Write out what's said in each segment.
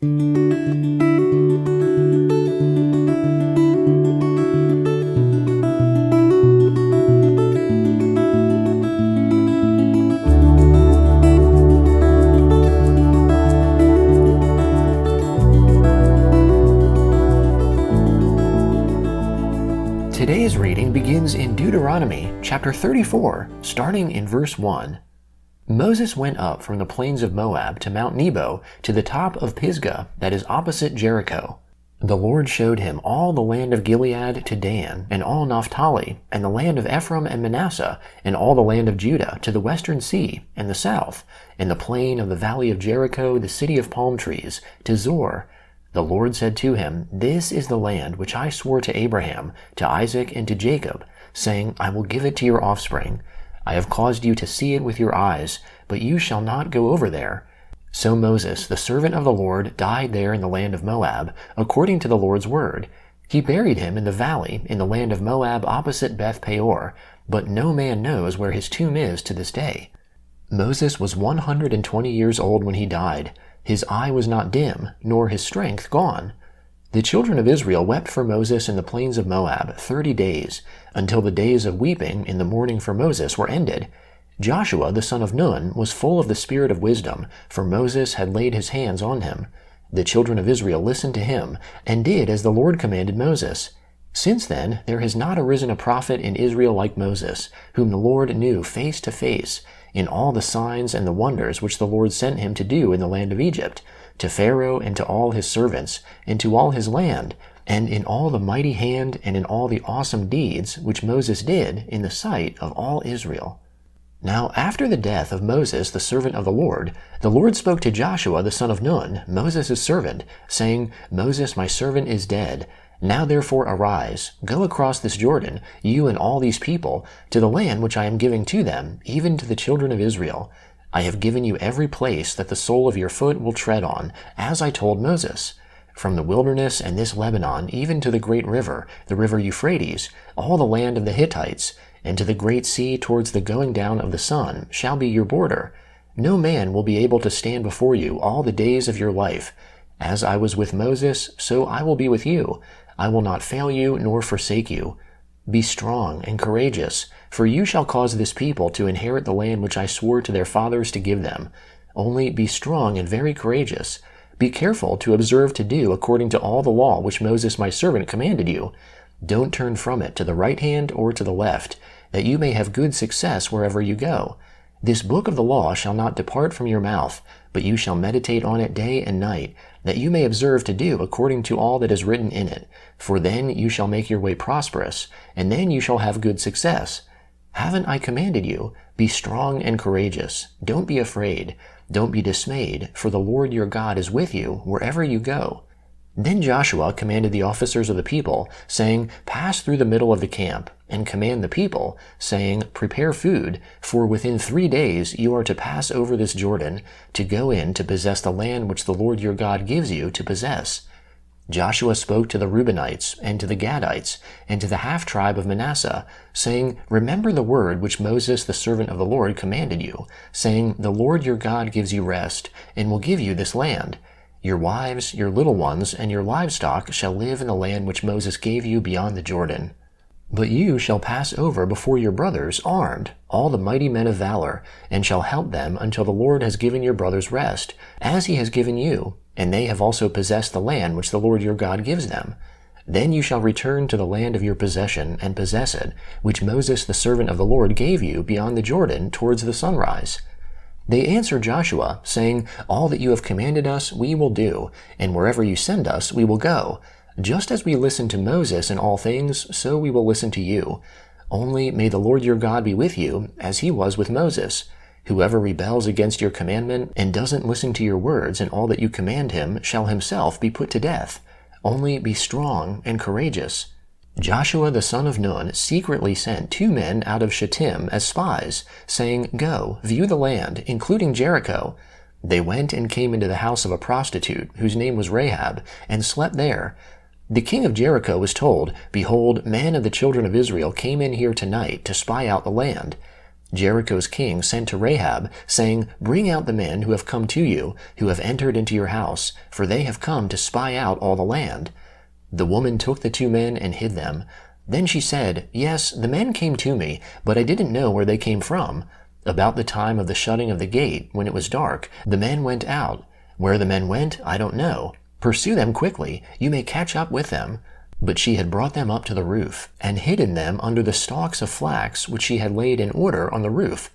Today's reading begins in Deuteronomy chapter 34, starting in verse 1. Moses went up from the plains of Moab to Mount Nebo to the top of Pisgah that is opposite Jericho. The Lord showed him all the land of Gilead to Dan, and all Naphtali, and the land of Ephraim and Manasseh, and all the land of Judah to the western sea, and the south, and the plain of the valley of Jericho, the city of palm trees, to Zor. The Lord said to him, This is the land which I swore to Abraham, to Isaac, and to Jacob, saying, I will give it to your offspring. I have caused you to see it with your eyes, but you shall not go over there. So Moses, the servant of the Lord, died there in the land of Moab, according to the Lord's word. He buried him in the valley in the land of Moab opposite Beth Peor, but no man knows where his tomb is to this day. Moses was 120 years old when he died. His eye was not dim, nor his strength gone. The children of Israel wept for Moses in the plains of Moab 30 days, until the days of weeping in the mourning for Moses were ended. Joshua the son of Nun was full of the spirit of wisdom, for Moses had laid his hands on him. The children of Israel listened to him, and did as the Lord commanded Moses. Since then there has not arisen a prophet in Israel like Moses, whom the Lord knew face to face, in all the signs and the wonders which the Lord sent him to do in the land of Egypt, to Pharaoh and to all his servants, and to all his land, and in all the mighty hand and in all the awesome deeds which Moses did in the sight of all Israel. Now after the death of Moses the servant of the Lord spoke to Joshua the son of Nun, Moses' servant, saying, Moses my servant is dead. Now therefore arise, go across this Jordan, you and all these people, to the land which I am giving to them, even to the children of Israel. I have given you every place that the sole of your foot will tread on, as I told Moses. From the wilderness and this Lebanon, even to the great river, the river Euphrates, all the land of the Hittites, and to the great sea towards the going down of the sun, shall be your border. No man will be able to stand before you all the days of your life. As I was with Moses, so I will be with you. I will not fail you nor forsake you. Be strong and courageous, for you shall cause this people to inherit the land which I swore to their fathers to give them. Only be strong and very courageous. Be careful to observe to do according to all the law which Moses my servant commanded you. Don't turn from it to the right hand or to the left, that you may have good success wherever you go. This book of the law shall not depart from your mouth, but you shall meditate on it day and night, that you may observe to do according to all that is written in it. For then you shall make your way prosperous, and then you shall have good success. Haven't I commanded you? Be strong and courageous. Don't be afraid. Don't be dismayed, for the Lord your God is with you wherever you go. Then Joshua commanded the officers of the people, saying, Pass through the middle of the camp, and command the people, saying, Prepare food, for within 3 days you are to pass over this Jordan, to go in to possess the land which the Lord your God gives you to possess. Joshua spoke to the Reubenites, and to the Gadites, and to the half-tribe of Manasseh, saying, Remember the word which Moses the servant of the Lord commanded you, saying, The Lord your God gives you rest, and will give you this land. Your wives, your little ones, and your livestock shall live in the land which Moses gave you beyond the Jordan. But you shall pass over before your brothers armed, all the mighty men of valor, and shall help them until the Lord has given your brothers rest, as he has given you, and they have also possessed the land which the Lord your God gives them. Then you shall return to the land of your possession and possess it, which Moses the servant of the Lord gave you beyond the Jordan towards the sunrise. They answered Joshua, saying, All that you have commanded us we will do, and wherever you send us we will go. Just as we listened to Moses in all things, so we will listen to you. Only may the Lord your God be with you, as he was with Moses. Whoever rebels against your commandment and doesn't listen to your words and all that you command him shall himself be put to death. Only be strong and courageous. Joshua the son of Nun secretly sent 2 men out of Shittim as spies, saying, Go, view the land, including Jericho. They went and came into the house of a prostitute, whose name was Rahab, and slept there. The king of Jericho was told, Behold, men of the children of Israel came in here tonight to spy out the land. Jericho's king sent to Rahab, saying, "Bring out the men who have come to you, who have entered into your house, for they have come to spy out all the land." The woman took the 2 men and hid them. Then she said, "Yes, the men came to me, but I didn't know where they came from. About the time of the shutting of the gate, when it was dark, the men went out. Where the men went, I don't know. Pursue them quickly, you may catch up with them." But she had brought them up to the roof, and hidden them under the stalks of flax which she had laid in order on the roof.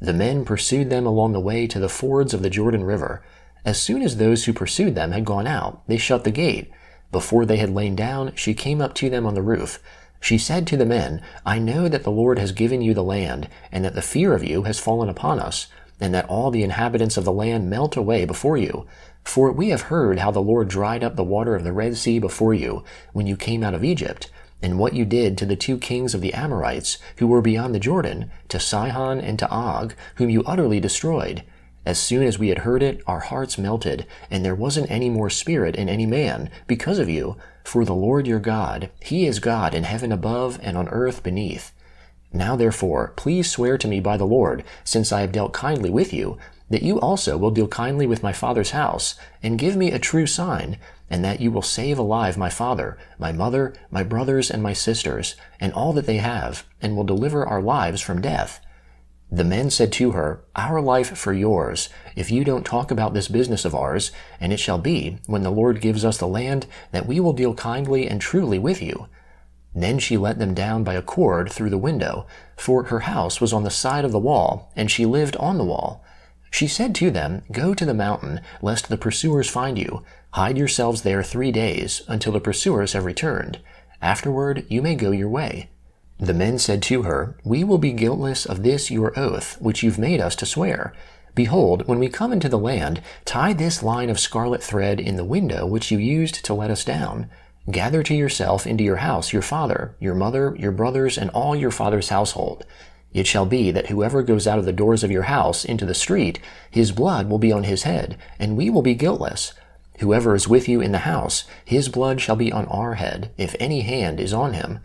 The men pursued them along the way to the fords of the Jordan River. As soon as those who pursued them had gone out, they shut the gate. Before they had lain down, she came up to them on the roof. She said to the men, "I know that the Lord has given you the land, and that the fear of you has fallen upon us, and that all the inhabitants of the land melt away before you. For we have heard how the Lord dried up the water of the Red Sea before you, when you came out of Egypt, and what you did to the 2 kings of the Amorites, who were beyond the Jordan, to Sihon and to Og, whom you utterly destroyed. As soon as we had heard it, our hearts melted, and there wasn't any more spirit in any man, because of you. For the Lord your God, He is God in heaven above and on earth beneath. Now therefore, please swear to me by the Lord, since I have dealt kindly with you, that you also will deal kindly with my father's house, and give me a true sign, and that you will save alive my father, my mother, my brothers, and my sisters, and all that they have, and will deliver our lives from death." The men said to her, "Our life for yours, if you don't talk about this business of ours, and it shall be, when the Lord gives us the land, that we will deal kindly and truly with you." Then she let them down by a cord through the window, for her house was on the side of the wall, and she lived on the wall. She said to them, "Go to the mountain, lest the pursuers find you. Hide yourselves there 3 days, until the pursuers have returned. Afterward you may go your way." The men said to her, "We will be guiltless of this your oath, which you've made us to swear. Behold, when we come into the land, tie this line of scarlet thread in the window which you used to let us down. Gather to yourself into your house your father, your mother, your brothers, and all your father's household. It shall be that whoever goes out of the doors of your house into the street, his blood will be on his head, and we will be guiltless. Whoever is with you in the house, his blood shall be on our head, if any hand is on him.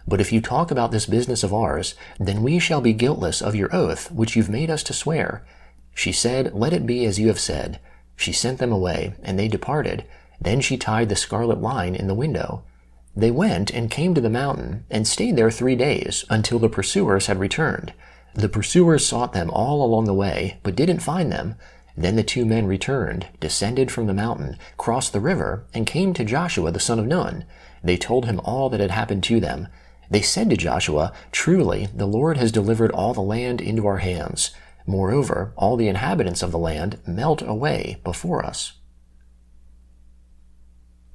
But if you talk about this business of ours, then we shall be guiltless of your oath, which you've made us to swear." She said, "Let it be as you have said." She sent them away, and they departed. Then she tied the scarlet line in the window. They went and came to the mountain, and stayed there 3 days, until the pursuers had returned. The pursuers sought them all along the way, but didn't find them. Then the 2 men returned, descended from the mountain, crossed the river, and came to Joshua the son of Nun. They told him all that had happened to them. They said to Joshua, "Truly, the Lord has delivered all the land into our hands. Moreover, all the inhabitants of the land melt away before us."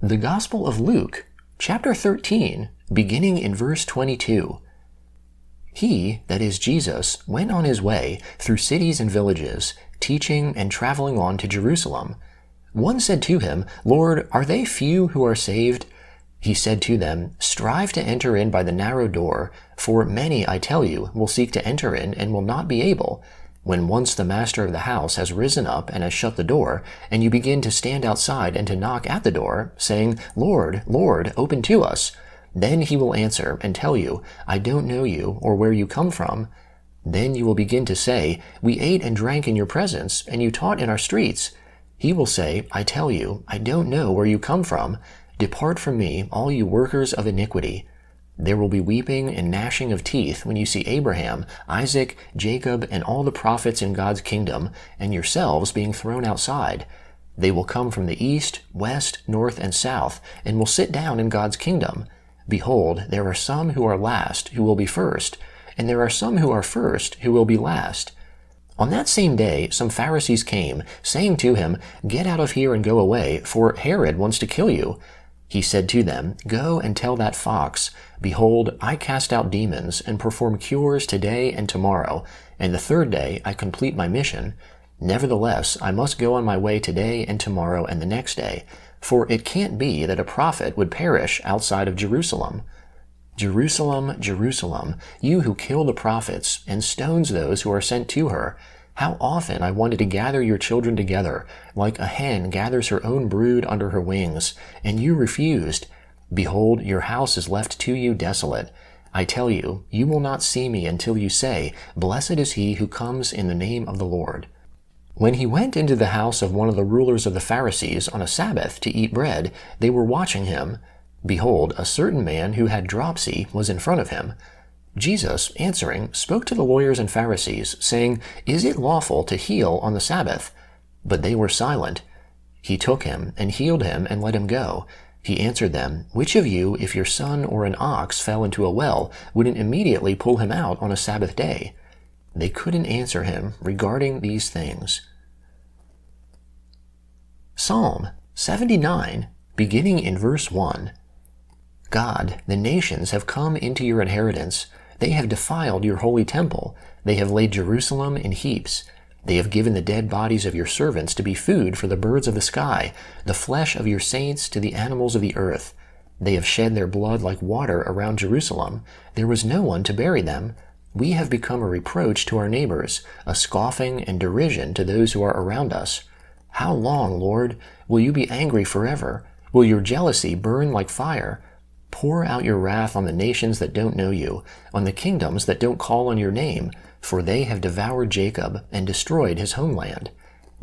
The Gospel of Luke, chapter 13, beginning in verse 22. He, that is Jesus, went on his way through cities and villages, teaching and traveling on to Jerusalem. One said to him, "Lord, are they few who are saved?" He said to them, "Strive to enter in by the narrow door, for many, I tell you, will seek to enter in and will not be able. When once the master of the house has risen up and has shut the door, and you begin to stand outside and to knock at the door, saying, 'Lord, Lord, open to us,' then he will answer and tell you, 'I don't know you or where you come from.' Then you will begin to say, 'We ate and drank in your presence, and you taught in our streets.' He will say, 'I tell you, I don't know where you come from. Depart from me, all you workers of iniquity.' There will be weeping and gnashing of teeth when you see Abraham, Isaac, Jacob, and all the prophets in God's kingdom, and yourselves being thrown outside. They will come from the east, west, north, and south, and will sit down in God's kingdom. Behold, there are some who are last who will be first, and there are some who are first who will be last." On that same day, some Pharisees came, saying to him, "Get out of here and go away, for Herod wants to kill you." He said to them, "Go and tell that fox, behold, I cast out demons and perform cures today and tomorrow, and the 3rd day I complete my mission. Nevertheless, I must go on my way today and tomorrow and the next day, for it can't be that a prophet would perish outside of Jerusalem. Jerusalem, Jerusalem, you who kill the prophets and stones those who are sent to her. How often I wanted to gather your children together, like a hen gathers her own brood under her wings, and you refused. Behold, your house is left to you desolate. I tell you, you will not see me until you say, 'Blessed is he who comes in the name of the Lord.'" When he went into the house of one of the rulers of the Pharisees on a Sabbath to eat bread, they were watching him. Behold, a certain man who had dropsy was in front of him. Jesus, answering, spoke to the lawyers and Pharisees, saying, "Is it lawful to heal on the Sabbath?" But they were silent. He took him and healed him and let him go. He answered them, "Which of you, if your son or an ox fell into a well, wouldn't immediately pull him out on a Sabbath day?" They couldn't answer him regarding these things. Psalm 79, beginning in verse 1. God, the nations have come into your inheritance. They have defiled your holy temple. They have laid Jerusalem in heaps. They have given the dead bodies of your servants to be food for the birds of the sky, the flesh of your saints to the animals of the earth. They have shed their blood like water around Jerusalem. There was no one to bury them. We have become a reproach to our neighbors, a scoffing and derision to those who are around us. How long, Lord? Will you be angry forever? Will your jealousy burn like fire? Pour out your wrath on the nations that don't know you, on the kingdoms that don't call on your name, for they have devoured Jacob and destroyed his homeland.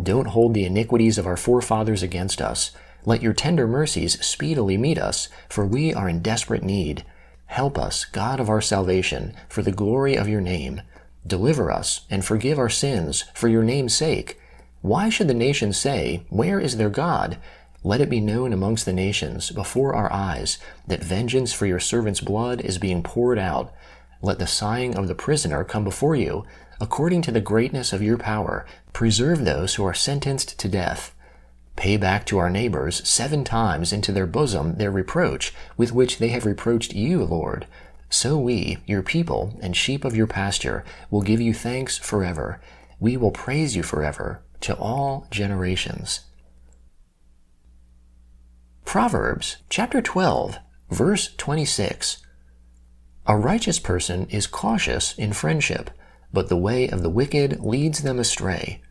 Don't hold the iniquities of our forefathers against us. Let your tender mercies speedily meet us, for we are in desperate need. Help us, God of our salvation, for the glory of your name. Deliver us and forgive our sins for your name's sake. Why should the nations say, 'Where is their God?' Let it be known amongst the nations, before our eyes, that vengeance for your servant's blood is being poured out. Let the sighing of the prisoner come before you. According to the greatness of your power, preserve those who are sentenced to death. Pay back to our neighbors 7 times into their bosom their reproach, with which they have reproached you, Lord. So we, your people and sheep of your pasture, will give you thanks forever. We will praise you forever, to all generations. Proverbs chapter 12, verse 26. A righteous person is cautious in friendship, but the way of the wicked leads them astray.